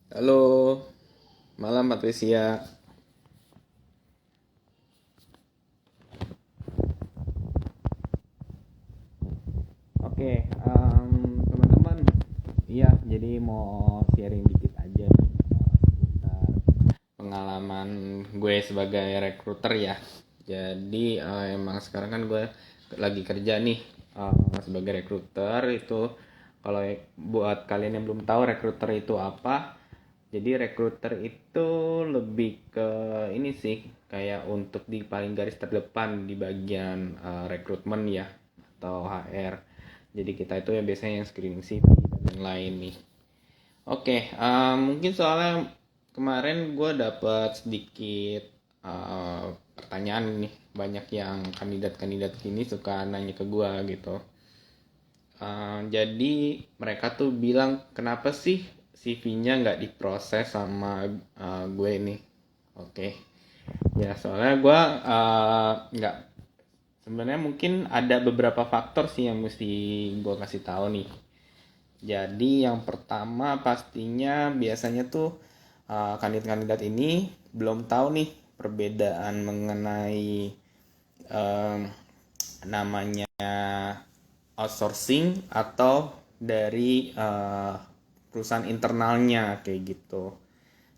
Halo, malam Patricia. Oke, teman-teman. Iya, jadi mau sharing dikit aja nih seputar pengalaman gue sebagai recruiter ya. Jadi emang sekarang kan gue lagi kerja nih sebagai recruiter itu. Kalau buat kalian yang belum tahu recruiter itu apa, jadi recruiter itu lebih ke ini sih, kayak untuk di paling garis terdepan di bagian rekrutmen ya, atau HR. Jadi kita itu ya biasanya yang screening CV dan lain-lain nih. Oke, mungkin soalnya kemarin gue dapat sedikit pertanyaan nih. Banyak yang kandidat-kandidat gini suka nanya ke gue gitu. Jadi mereka tuh bilang kenapa sih CV-nya nggak diproses sama gue nih. Oke, ya soalnya gue nggak, sebenarnya mungkin ada beberapa faktor sih yang mesti gue kasih tahu nih. Jadi yang pertama pastinya biasanya tuh kandidat-kandidat ini belum tahu nih perbedaan mengenai em, namanya outsourcing atau dari perusahaan internalnya kayak gitu.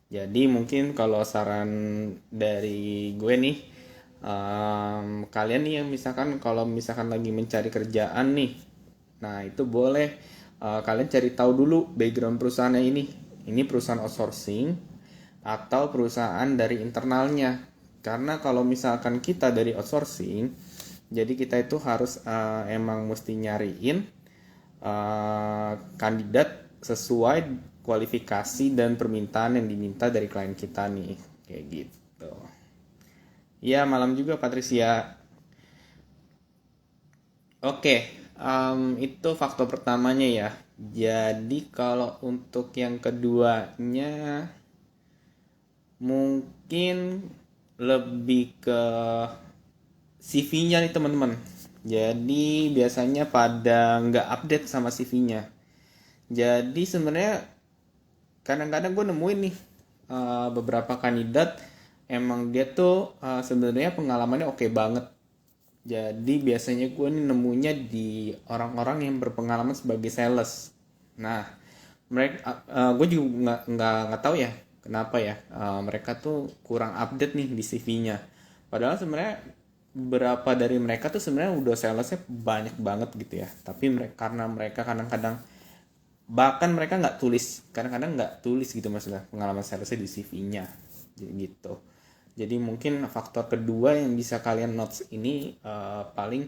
Jadi mungkin kalau saran dari gue nih, kalian nih yang misalkan kalau misalkan lagi mencari kerjaan nih, nah itu boleh kalian cari tahu dulu background perusahaannya ini. Ini perusahaan outsourcing atau perusahaan dari internalnya. Karena kalau misalkan kita dari outsourcing, jadi kita itu harus emang mesti nyariin kandidat sesuai kualifikasi dan permintaan yang diminta dari klien kita nih, kayak gitu. Ya, malam juga Patricia. Oke, itu faktor pertamanya ya. Jadi kalau untuk yang keduanya mungkin lebih ke CV-nya nih teman-teman. Jadi biasanya pada nggak update sama CV-nya. Jadi sebenarnya kadang-kadang gue nemuin nih beberapa kandidat emang dia tuh sebenarnya pengalamannya oke banget. Jadi biasanya gue nih nemunya di orang-orang yang berpengalaman sebagai sales. Nah, mereka gue juga nggak tahu ya kenapa ya mereka tuh kurang update nih di CV-nya. Padahal sebenarnya beberapa dari mereka tuh sebenarnya udah salesnya banyak banget gitu ya. Tapi karena mereka kadang-kadang bahkan mereka nggak tulis, kadang-kadang nggak tulis gitu masalah pengalaman salesnya di CV-nya gitu. Jadi mungkin faktor kedua yang bisa kalian notes ini paling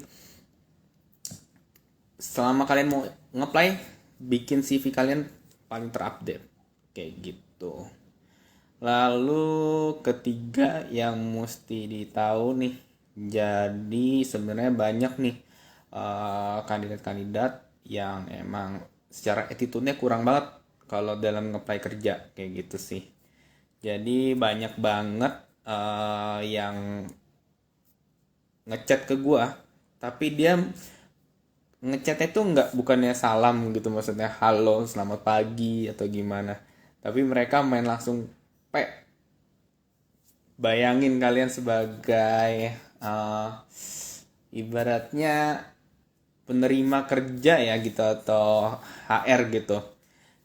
selama kalian mau ngeplay, bikin CV kalian paling terupdate kayak gitu. Lalu ketiga yang mesti ditahu nih, jadi sebenarnya banyak nih kandidat-kandidat yang emang secara attitude-nya kurang banget kalau dalam ngeplay kerja kayak gitu sih. Jadi banyak banget yang ngechat ke gua, tapi dia ngechatnya tuh nggak, bukannya salam gitu, maksudnya halo selamat pagi atau gimana, tapi mereka main langsung pe. Bayangin kalian sebagai uh, ibaratnya penerima kerja ya gitu atau HR gitu,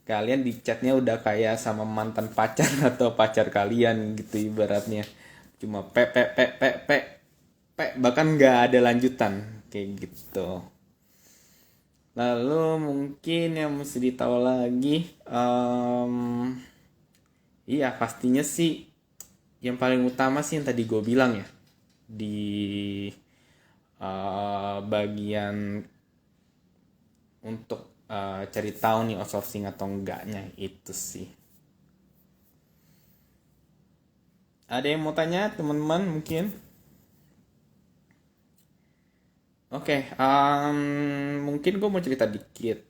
kalian di chatnya udah kayak sama mantan pacar atau pacar kalian gitu ibaratnya, cuma pe bahkan nggak ada lanjutan kayak gitu. Lalu mungkin yang mesti ditahu lagi, iya pastinya sih yang paling utama sih yang tadi gue bilang ya, di bagian untuk cari tahu nih outsourcing atau enggaknya itu sih. Ada yang mau tanya teman-teman mungkin? Oke, mungkin gue mau cerita dikit.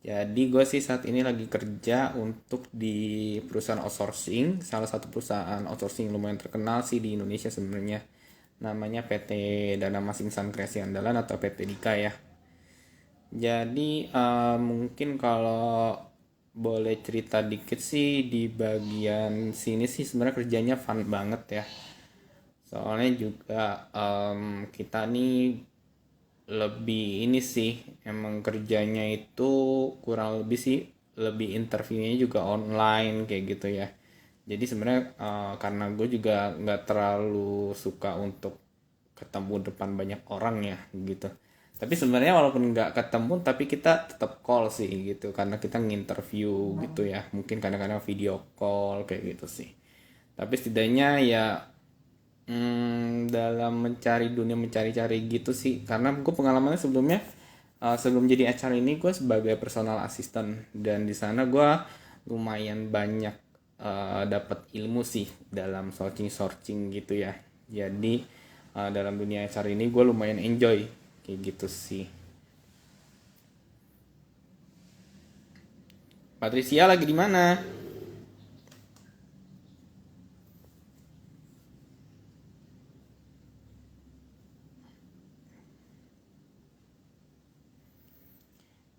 Jadi gue sih saat ini lagi kerja untuk di perusahaan outsourcing, salah satu perusahaan outsourcing lumayan terkenal sih di Indonesia sebenarnya. Namanya PT Dana Mas Insan Kreasi Andalan atau PT Dika ya. Jadi mungkin kalau boleh cerita dikit sih di bagian sini sih sebenarnya kerjanya fun banget ya. Soalnya juga kita nih lebih ini sih emang kerjanya itu kurang lebih sih lebih interviewnya juga online kayak gitu ya. Jadi sebenarnya karena gue juga nggak terlalu suka untuk ketemu depan banyak orang ya gitu. Tapi sebenarnya walaupun nggak ketemu tapi kita tetap call sih gitu karena kita nginterview gitu ya. Mungkin kadang-kadang video call kayak gitu sih. Tapi setidaknya ya dalam mencari dunia mencari-cari gitu sih karena gue pengalamannya sebelumnya sebelum jadi HR ini gue sebagai personal assistant dan di sana gue lumayan banyak dapat ilmu sih dalam searching gitu ya. Jadi dalam dunia HR ini gue lumayan enjoy kayak gitu sih. Patricia lagi di mana?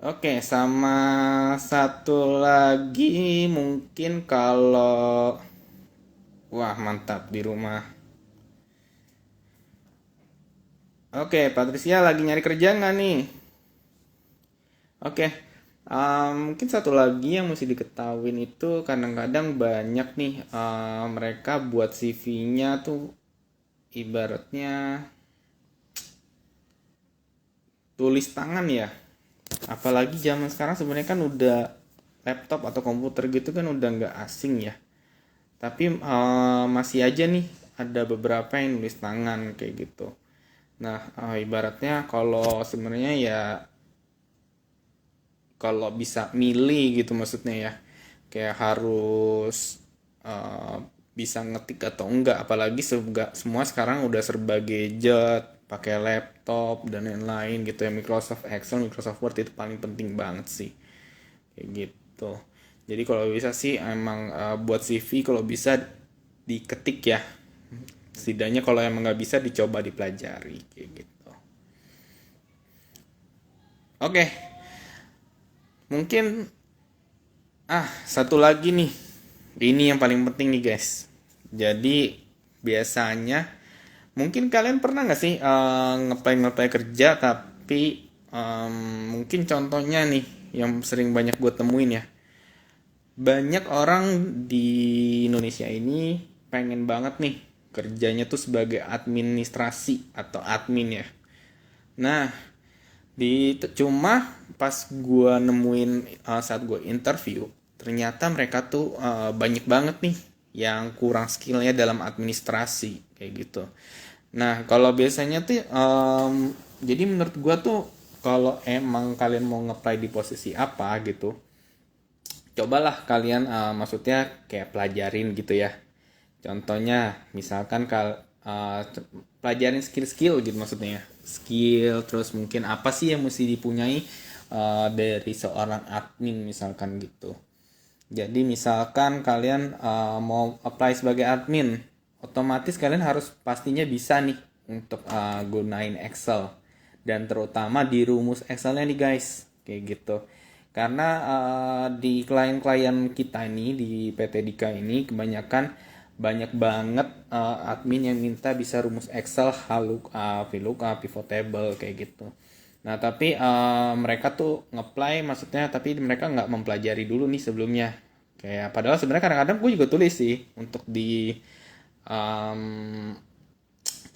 Oke, sama satu lagi mungkin kalau wah mantap di rumah. Oke, Patricia lagi nyari kerja nggak nih? Oke, mungkin satu lagi yang mesti diketahuin itu kadang-kadang banyak nih mereka buat CV-nya tuh ibaratnya tulis tangan ya. Apalagi zaman sekarang sebenarnya kan udah laptop atau komputer gitu kan udah nggak asing ya. Tapi masih aja nih ada beberapa yang nulis tangan kayak gitu. Nah, ibaratnya kalau sebenarnya ya kalau bisa milih gitu maksudnya ya kayak harus uh, bisa ngetik atau enggak apalagi semua sekarang udah serba gadget pakai laptop dan lain-lain gitu ya Microsoft Excel Microsoft Word itu paling penting banget sih kayak gitu jadi kalau bisa sih emang buat CV kalau bisa diketik ya setidaknya kalau emang nggak bisa dicoba dipelajari kayak gitu oke mungkin satu lagi nih. Ini yang paling penting nih guys. Jadi biasanya mungkin kalian pernah nggak sih ngeplay kerja tapi mungkin contohnya nih yang sering banyak gue temuin ya. Banyak orang di Indonesia ini pengen banget nih kerjanya tuh sebagai administrasi atau admin ya. Nah, cuma pas gue nemuin saat gue interview ternyata mereka tuh banyak banget nih yang kurang skillnya dalam administrasi kayak gitu nah kalau biasanya tuh jadi menurut gue tuh kalau emang kalian mau ngeplay di posisi apa gitu cobalah kalian maksudnya kayak pelajarin gitu ya contohnya misalkan pelajarin skill-skill gitu maksudnya ya. Skill terus mungkin apa sih yang mesti dipunyai dari seorang admin misalkan gitu. Jadi misalkan kalian mau apply sebagai admin, otomatis kalian harus pastinya bisa nih untuk gunain Excel dan terutama di rumus Excelnya nih guys, kayak gitu. Karena di klien-klien kita ini di PT Dika ini kebanyakan banyak banget admin yang minta bisa rumus Excel, HLOOKUP, VLOOKUP, pivot table kayak gitu. Nah tapi mereka tuh ngeplay maksudnya tapi mereka nggak mempelajari dulu nih sebelumnya. Kayak padahal sebenarnya kadang-kadang gue juga tulis sih untuk di um,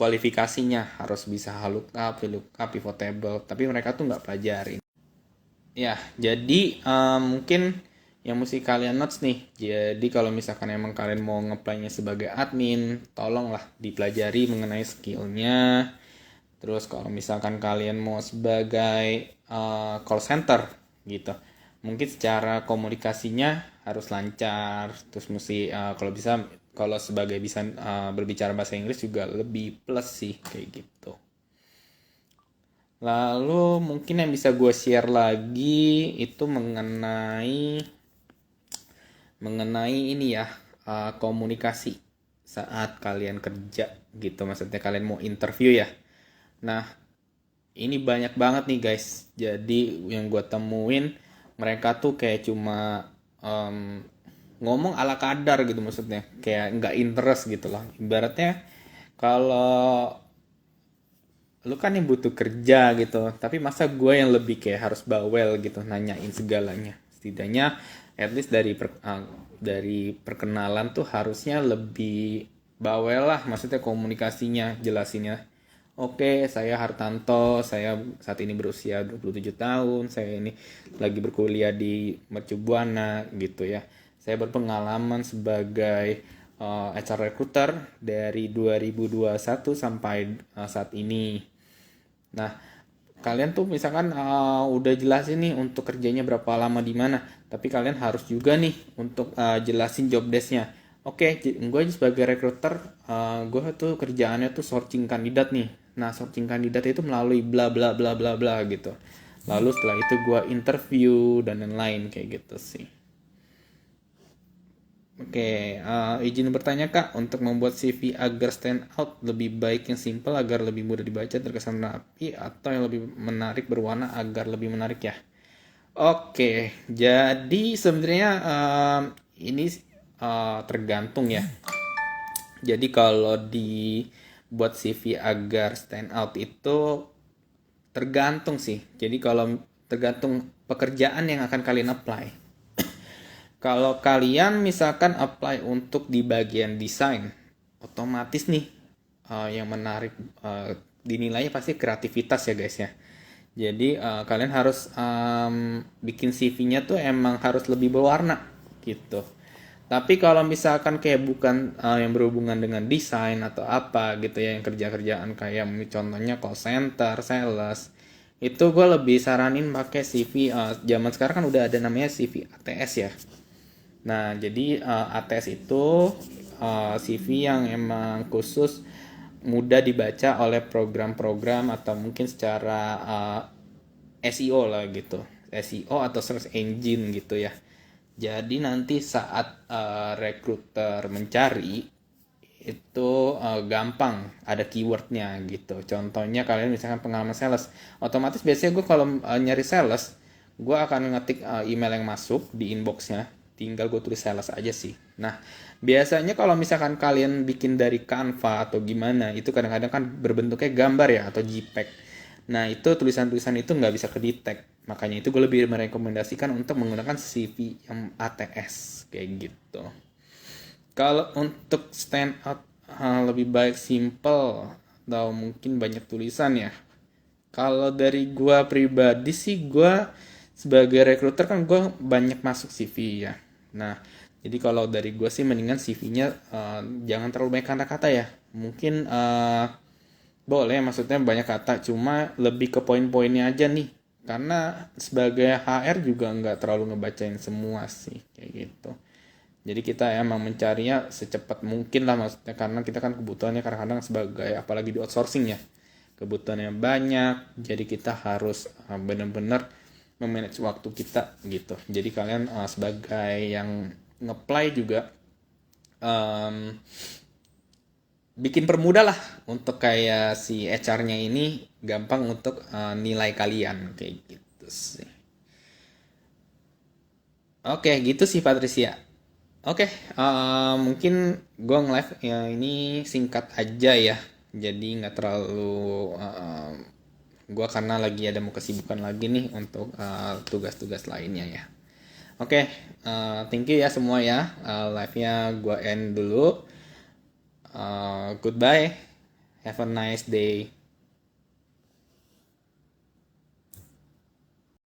kualifikasinya harus bisa HLOOKUP, VLOOKUP, pivot table. Tapi mereka tuh nggak pelajarin. Ya, jadi mungkin yang mesti kalian notes nih. Jadi kalau misalkan emang kalian mau ngeplay sebagai admin, tolonglah dipelajari mengenai skillnya. Terus kalau misalkan kalian mau sebagai call center gitu, mungkin secara komunikasinya harus lancar. Terus mesti kalau bisa kalau sebagai bisa berbicara bahasa Inggris juga lebih plus sih kayak gitu. Lalu mungkin yang bisa gue share lagi itu mengenai ini ya komunikasi saat kalian kerja gitu maksudnya kalian mau interview ya. Nah ini banyak banget nih guys. Jadi yang gue temuin mereka tuh kayak cuma ngomong ala kadar gitu, maksudnya kayak nggak interest gitu loh. Ibaratnya kalau lu kan yang butuh kerja gitu, tapi masa gue yang lebih kayak harus bawel gitu nanyain segalanya. Setidaknya at least dari perkenalan tuh harusnya lebih bawel lah, maksudnya komunikasinya jelasinnya. Oke, saya Hartanto, saya saat ini berusia 27 tahun, saya ini lagi berkuliah di Mercu Buana gitu ya. Saya berpengalaman sebagai HR recruiter dari 2021 sampai saat ini. Nah, kalian tuh misalkan udah jelasin nih untuk kerjanya berapa lama di mana, tapi kalian harus juga nih untuk jelasin job desk-nya. Oke, gue sebagai recruiter, gue tuh kerjaannya tuh sourcing kandidat nih. Nah, sourcing kandidat itu melalui bla bla bla bla bla gitu. Lalu setelah itu gue interview dan lain-lain kayak gitu sih. Oke, izin bertanya Kak, untuk membuat CV agar stand out, lebih baik yang simple agar lebih mudah dibaca, terkesan rapi, atau yang lebih menarik berwarna agar lebih menarik ya? Oke, jadi sebenarnya ini tergantung ya. Jadi kalau dibuat CV agar stand out itu tergantung sih. Jadi kalau tergantung pekerjaan yang akan kalian apply. Kalau kalian misalkan apply untuk di bagian desain, otomatis nih yang menarik dinilainya pasti kreativitas ya guys ya. Jadi kalian harus bikin CV-nya tuh emang harus lebih berwarna gitu. Tapi kalau misalkan kayak bukan yang berhubungan dengan desain atau apa gitu ya, yang kerja-kerjaan kayak contohnya call center, sales, itu gue lebih saranin pakai CV. Zaman sekarang kan udah ada namanya CV ATS ya. Nah, jadi ATS itu CV yang emang khusus mudah dibaca oleh program-program atau mungkin secara SEO lah gitu. SEO atau search engine gitu ya. Jadi nanti saat recruiter mencari itu gampang ada keywordnya gitu. Contohnya kalian misalkan pengalaman sales, otomatis biasanya gue kalau nyari sales, gue akan ngetik email yang masuk di inboxnya, tinggal gue tulis sales aja sih. Nah, biasanya kalau misalkan kalian bikin dari Canva atau gimana, itu kadang-kadang kan berbentuknya gambar ya atau JPEG. Nah, itu tulisan-tulisan itu nggak bisa kedetek. Makanya itu gue lebih merekomendasikan untuk menggunakan CV yang ATS kayak gitu. Kalau untuk stand out lebih baik simple atau mungkin banyak tulisan ya. Kalau dari gua pribadi sih, gua sebagai recruiter kan gua banyak masuk CV ya. Nah, jadi kalau dari gua sih mendingan CV-nya jangan terlalu banyak kata-kata ya. Mungkin boleh maksudnya banyak kata, cuma lebih ke poin-poinnya aja nih. Karena sebagai HR juga nggak terlalu ngebacain semua sih kayak gitu. Jadi kita emang mencarinya secepat mungkin lah, maksudnya karena kita kan kebutuhannya kadang-kadang sebagai apalagi di outsourcing ya, kebutuhannya banyak, jadi kita harus benar-benar memanage waktu kita gitu. Jadi kalian sebagai yang ngeplay juga um, bikin permudah lah untuk kayak si HR-nya ini gampang untuk nilai kalian kayak gitu sih. Oke, gitu sih Patricia. Oke, mungkin gue nge-live ya ini singkat aja ya. Jadi nggak terlalu gue karena lagi ada mau kesibukan lagi nih untuk tugas-tugas lainnya ya. Oke, thank you ya semua ya. Live-nya gue end dulu. Goodbye. Have a nice day.